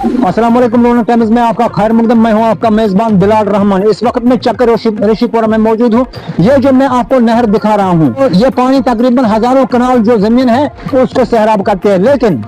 अस्सलाम वालेकुम लोगों टाइम्स में आपका खैर मकदम। मैं हूं आपका मेजबान बिलाल रहमान। इस वक्त मैं चक्कर ऋषिपुरा में मौजूद हूं। ये जो मैं आपको नहर दिखा रहा हूं, तो ये पानी तकरीबन हजारों कनाल जो जमीन है उसको सैराब करते हैं, लेकिन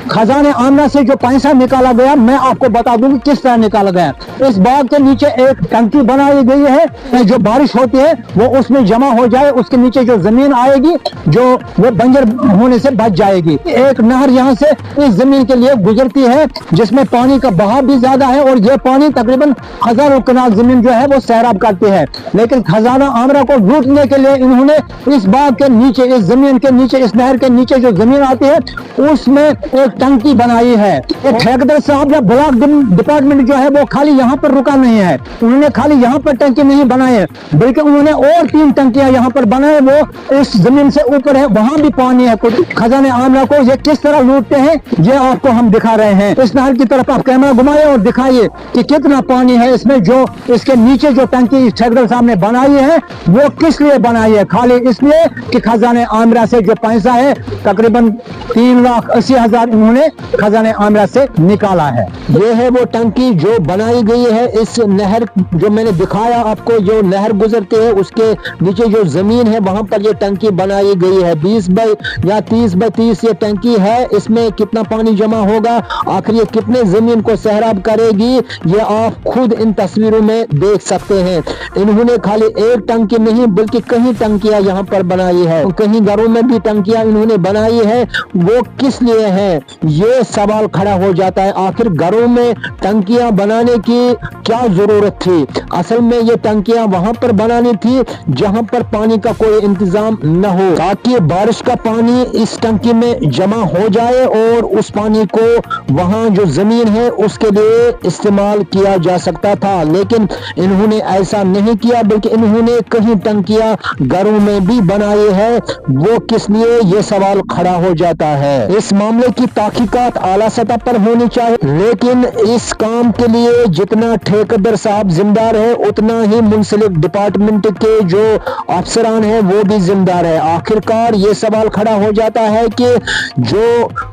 खजाने आमना से जो पैसा निकाला गया मैं आपको बता दूं कि किस तरह निकाला गया। इस बाग के नीचे एक टंकी बनाई गई है, जो बारिश होती है वो उसमें जमा हो जाए, उसके नीचे जो जमीन आएगी जो वो बंजर होने से बच जाएगी। एक नहर यहाँ से इस जमीन के लिए गुजरती है जिसमें पानी का बहाव भी ज्यादा है और ये पानी तकरीबन हजारों कनाल जमीन जो है वो सैराब करती है। लेकिन खजाना आमरा को लूटने के लिए इन्होंने इस बाग के नीचे, इस जमीन के नीचे, इस नहर के नीचे जो जमीन आती है उसमें एक टंकी बनाई है। एक ठेकेदार साहब या ब्लॉक डिपार्टमेंट जो है वो खाली यहाँ पर रुका नहीं है, उन्होंने खाली यहाँ पर टंकी नहीं बनाई है बल्कि उन्होंने और 3 टंकियां यहाँ पर बनाए, वो इस जमीन से ऊपर है, वहां भी पानी है। खजाने आमला को ये किस तरह लूटते हैं ये आपको हम दिखा रहे हैं। इस नहर की तरफ आप कैमरा घुमाइए और दिखाइए कि कितना पानी है इसमें। जो इसके नीचे जो टंकी ठेकेदार साहब ने बनाई है वो किस लिए बनाई है? खाली इसलिए कि खजाने आमरा से जो पैसा है तकरीबन 3,80,000 उन्होंने खजाने आमरा से निकाला है। ये है वो टंकी जो बनाई गई है इस नहर, जो मैंने दिखाया आपको, जो नहर गुजरती है उसके नीचे जो जमीन है वहां पर ये टंकी बनाई गई है। 20 बाई या 30 बाई 30 ये टंकी है। इसमें कितना पानी जमा होगा, आखिर ये कितने जमीन को सैराब करेगी, ये आप खुद इन तस्वीरों में देख सकते हैं। इन्होंने खाली एक टंकी नहीं बल्कि कई टंकियां यहाँ पर बनाई है, कहीं घरों में भी टंकियां इन्होंने बनाई है। वो किस लिए है ये सवाल खड़ा हो जाता है। आखिर घरों में टंकियां बनाने की क्या जरूरत थी? असल में ये टंकियां वहां पर बनानी थी जहां पर पानी का कोई इंतजाम न हो, ताकि बारिश का पानी इस टंकी में जमा हो जाए और उस पानी को वहां जो जमीन है उसके लिए इस्तेमाल किया जा सकता था। लेकिन इन्होंने ऐसा नहीं किया, बल्कि इन्होंने कहीं टंकियां घरों में भी बनाई है। वो किस लिए, ये सवाल खड़ा हो जाता है। इस मामले की तहकीकात आला सतह पर होनी चाहिए, लेकिन इस काम के लिए जितना ठेकेदार साहब जिम्मेदार है उतना ही मुंसलिक डिपार्टमेंट के जो अफसरान हैं वो भी जिम्मेदार है। आखिरकार ये सवाल खड़ा हो जाता है कि जो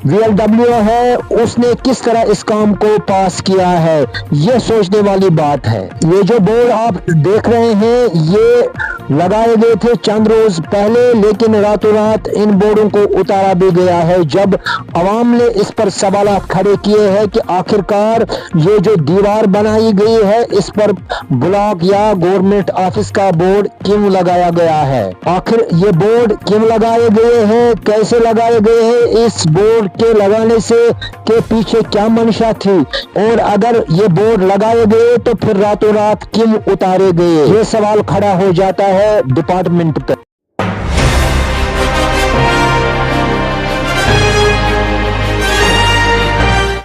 VLW है उसने किस तरह इस काम को पास किया है, ये सोचने वाली बात है। ये जो बोर्ड आप देख रहे हैं ये लगाए गए थे चंद रोज पहले, लेकिन रातों रात इन बोर्डों को उतारा भी गया है। जब अवाम ने इस पर सवाल खड़े किए हैं कि आखिरकार ये जो दीवार बनाई गई है इस पर ब्लॉक या गवर्नमेंट ऑफिस का बोर्ड क्यों लगाया गया है, आखिर ये बोर्ड क्यों लगाए गए हैं, कैसे लगाए गए हैं, इस बोर्ड के लगाने से के पीछे क्या मंशा थी, और अगर ये बोर्ड लगाए गए तो फिर रातों रात क्यों उतारे गए, ये सवाल खड़ा हो जाता है डिपार्टमेंट पर।